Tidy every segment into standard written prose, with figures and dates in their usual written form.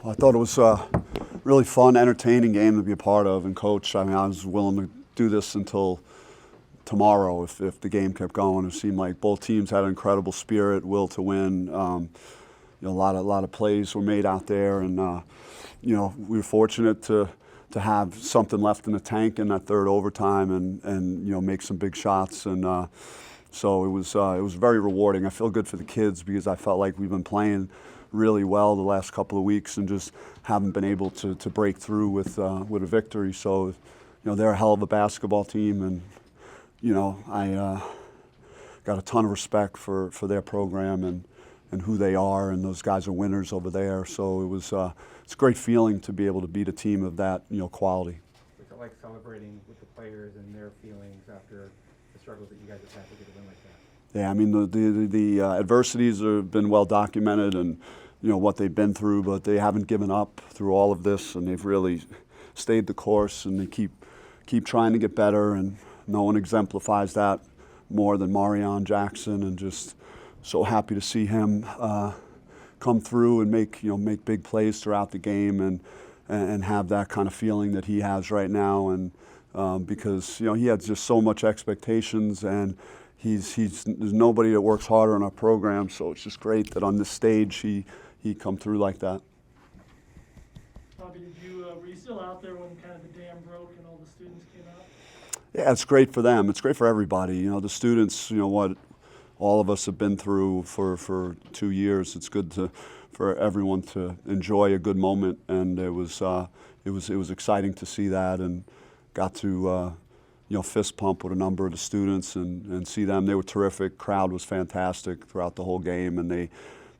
I thought it was a really fun, entertaining game to be a part of and coach. I mean, I was willing to do this until tomorrow if the game kept going. It seemed like both teams had an incredible spirit, will to win. A lot of plays were made out there, and we were fortunate to have something left in the tank in that third overtime and make some big shots. And so it was very rewarding. I feel good for the kids because I felt like we've been playing really well the last couple of weeks and just haven't been able to break through with a victory. So they're a hell of a basketball team, and I got a ton of respect for their program and who they are, and those guys are winners over there. So it's a great feeling to be able to beat a team of that quality. What's it like celebrating with the players and their feelings after the struggles that you guys have had to get a win like that? Yeah, I mean the adversities have been well documented, and what they've been through, but they haven't given up through all of this, and they've really stayed the course, and they keep trying to get better, and no one exemplifies that more than Marion Jackson, and just so happy to see him come through and make big plays throughout the game and have that kind of feeling that he has right now, and because he had just so much expectations, and there's nobody that works harder in our program, so it's just great that on this stage he come through like that. Bobby, were you still out there when kind of the dam broke and all the students came out? Yeah, it's great for them. It's great for everybody. The students, what all of us have been through for 2 years. It's good for everyone to enjoy a good moment, and it was exciting to see that, and got to fist pump with a number of the students and see them. They were terrific. Crowd was fantastic throughout the whole game, and they,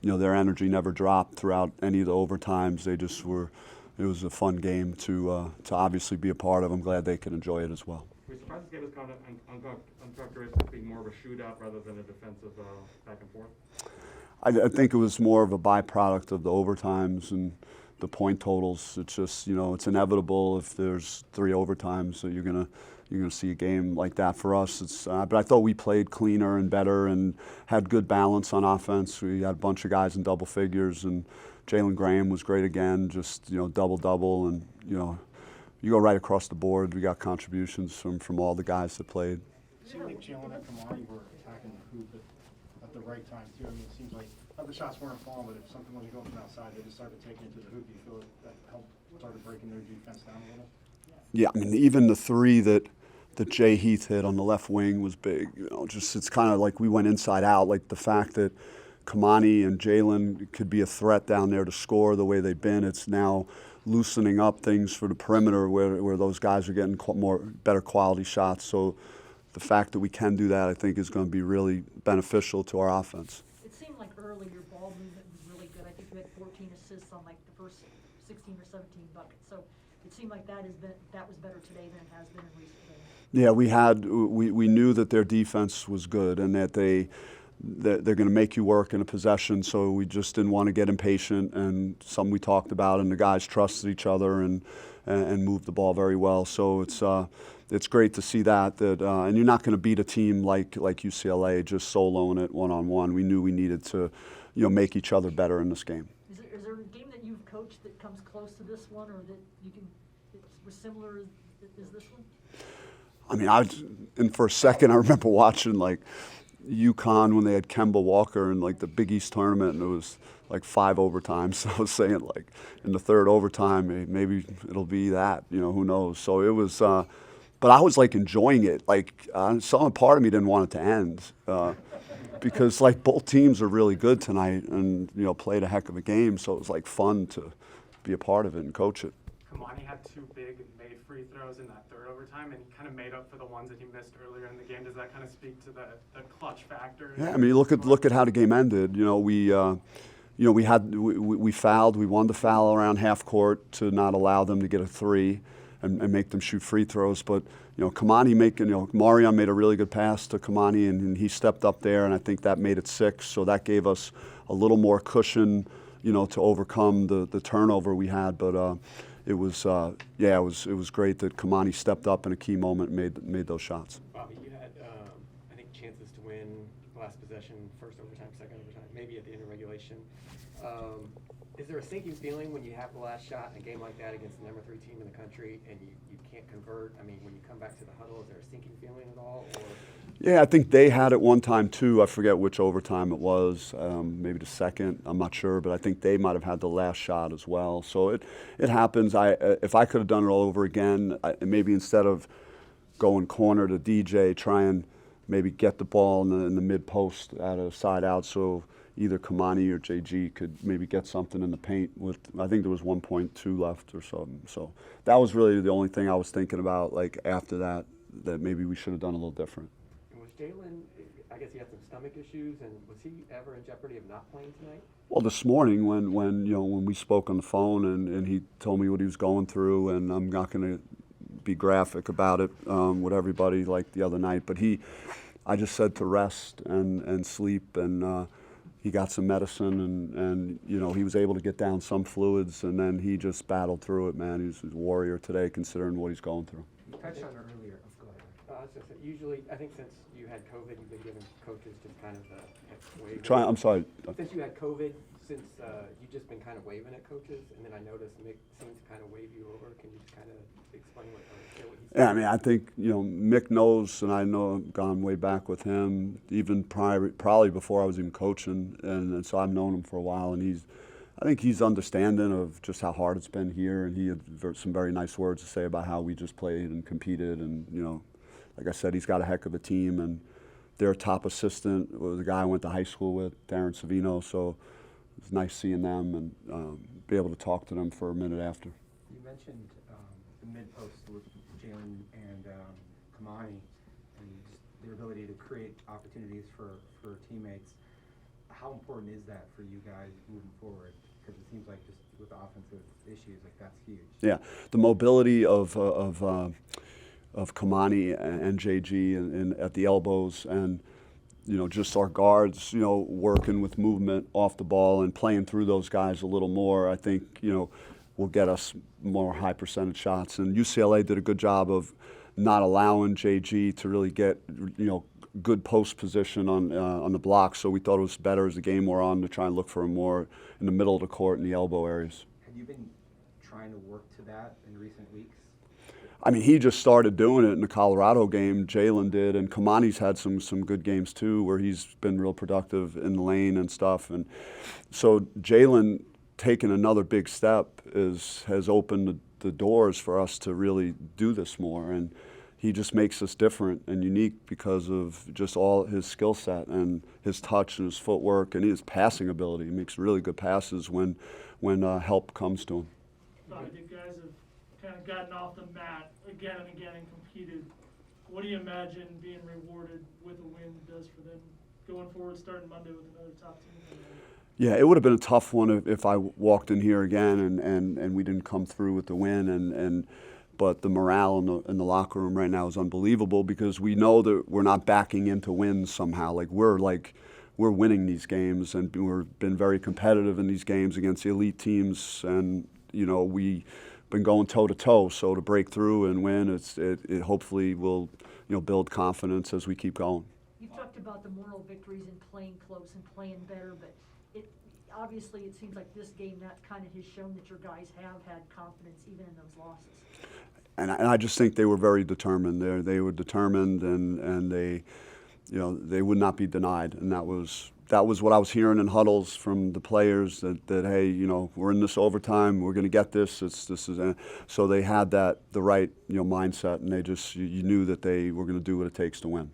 their energy never dropped throughout any of the overtimes. They just were. It was a fun game to obviously be a part of. I'm glad they could enjoy it as well. Were you surprised this game was kind of uncharacteristic, being more of a shootout rather than a defensive back and forth? I think it was more of a byproduct of the overtimes and the point totals. It's just it's inevitable if there's 3 overtimes that you're gonna see a game like that. For us, but I thought we played cleaner and better and had good balance on offense. We had a bunch of guys in double figures, and Jalen Graham was great again, just double, and you go right across the board. We got contributions from all the guys that played. It seemed like Jalen and Kamani were attacking the hoop at the right time too. I mean, it seems like not the shots weren't falling, but if something wasn't going from outside, they just started taking it to the hoop. Do you feel that helped started breaking their defense down a little? Yeah, I mean even the 3 that Jay Heath hit on the left wing was big. Just it's kind of like we went inside out. Like the fact that Kamani and Jalen could be a threat down there to score the way they've been. It's now loosening up things for the perimeter where those guys are getting better quality shots. So the fact that we can do that, I think, is going to be really beneficial to our offense. It seemed like early your ball movement was really good. I think you had 14 assists on like the first 16 or 17 buckets. So it seemed like that was better today than it has been in recent games. Yeah, we knew that their defense was good and that they're going to make you work in a possession, so we just didn't want to get impatient, and some we talked about, and the guys trusted each other and moved the ball very well. So it's great to see that and you're not going to beat a team like UCLA just soloing it one-on-one. We knew we needed to make each other better in this game. Is there a game that you've coached that comes close to this one, or that was similar as this one? I mean, for a second I remember watching like UConn when they had Kemba Walker in like the Big East tournament, and it was like 5 overtimes. So I was saying like in the third overtime maybe it'll be that, who knows. So it was, but I was like enjoying it. Like some part of me didn't want it to end because like both teams are really good tonight and played a heck of a game. So it was like fun to be a part of it and coach it. Kamani had 2 big made free throws in that third overtime, and he kind of made up for the ones that he missed earlier in the game. Does that kind of speak to the clutch factor? Yeah, I mean, look at how the game ended. We fouled. We wanted to foul around half court to not allow them to get a 3 and make them shoot free throws. But Kamani Marion made a really good pass to Kamani, and he stepped up there, and I think that made it 6. So that gave us a little more cushion, to overcome the turnover we had. But it was great that Kamani stepped up in a key moment and made those shots. Bobby, you had I think chances to win last possession, first overtime, second overtime, maybe at the end of regulation. Is there a sinking feeling when you have the last shot in a game like that against the number 3 team in the country and you can't convert? I mean, when you come back to the huddle, is there a sinking feeling at all? Or? Yeah, I think they had it one time too. I forget which overtime it was, maybe the second. I'm not sure, but I think they might have had the last shot as well. So it happens. If I could have done it all over again, maybe instead of going corner to DJ, try and maybe get the ball in the mid post at a side out, so either Kamani or JG could maybe get something in the paint with, I think there was 1.2 left or something. So that was really the only thing I was thinking about, like after that maybe we should have done a little different. And was Jalen, I guess he had some stomach issues, and was he ever in jeopardy of not playing tonight? Well, this morning when we spoke on the phone and he told me what he was going through, and I'm not going to be graphic about it with everybody like the other night, but I just said to rest and sleep, and he got some medicine, and he was able to get down some fluids, and then he just battled through it, man. He's a warrior today considering what he's going through. You touched on it earlier. Oh, go ahead. I was just saying, usually, I think since you had COVID, you've been giving coaches just kind of wave. I'm sorry. Since you had COVID, you've just been kind of waving at coaches, and then I noticed Mick seemed to kind of wave you over. Can you just kind of explain what he said? Yeah, I mean, I think Mick knows, and I know I've gone way back with him, even probably before I was even coaching, and so I've known him for a while, and I think he's understanding of just how hard it's been here, and he had some very nice words to say about how we just played and competed, and like I said, he's got a heck of a team, and their top assistant was a guy I went to high school with, Darren Savino, so it's nice seeing them and be able to talk to them for a minute after. You mentioned the mid-post with Jalen and Kamani and just their ability to create opportunities for teammates. How important is that for you guys moving forward? Because it seems like just with offensive issues, like that's huge. Yeah, the mobility of Kamani and JG and at the elbows, and just our guards, working with movement off the ball and playing through those guys a little more, I think, will get us more high percentage shots. And UCLA did a good job of not allowing JG to really get, good post position on the block. So we thought it was better as the game wore on to try and look for him more in the middle of the court in the elbow areas. Have you been trying to work to that in recent weeks? I mean, he just started doing it in the Colorado game. Jalen did, and Kamani's had some good games too, where he's been real productive in the lane and stuff. And so Jalen taking another big step has opened the doors for us to really do this more. And he just makes us different and unique because of just all his skill set and his touch and his footwork and his passing ability. He makes really good passes when help comes to him. You guys have kind of gotten off the mat again and again and competed. What do you imagine being rewarded with a win does for them going forward, starting Monday with another top team? Yeah, it would have been a tough one if I walked in here again and we didn't come through with the win. But the morale in the locker room right now is unbelievable because we know that we're not backing into wins somehow. We're winning these games, and we've been very competitive in these games against the elite teams, and we've been going toe to toe. So to break through and win, it hopefully will build confidence as we keep going. You've talked about the moral victories and playing close and playing better, but obviously it seems like this game that kind of has shown that your guys have had confidence even in those losses. And I just think they were very determined. They were determined, and they would not be denied. And that was what I was hearing in huddles from the players that hey, we're in this overtime, we're going to get this. So they had the right mindset, and they just you knew that they were going to do what it takes to win.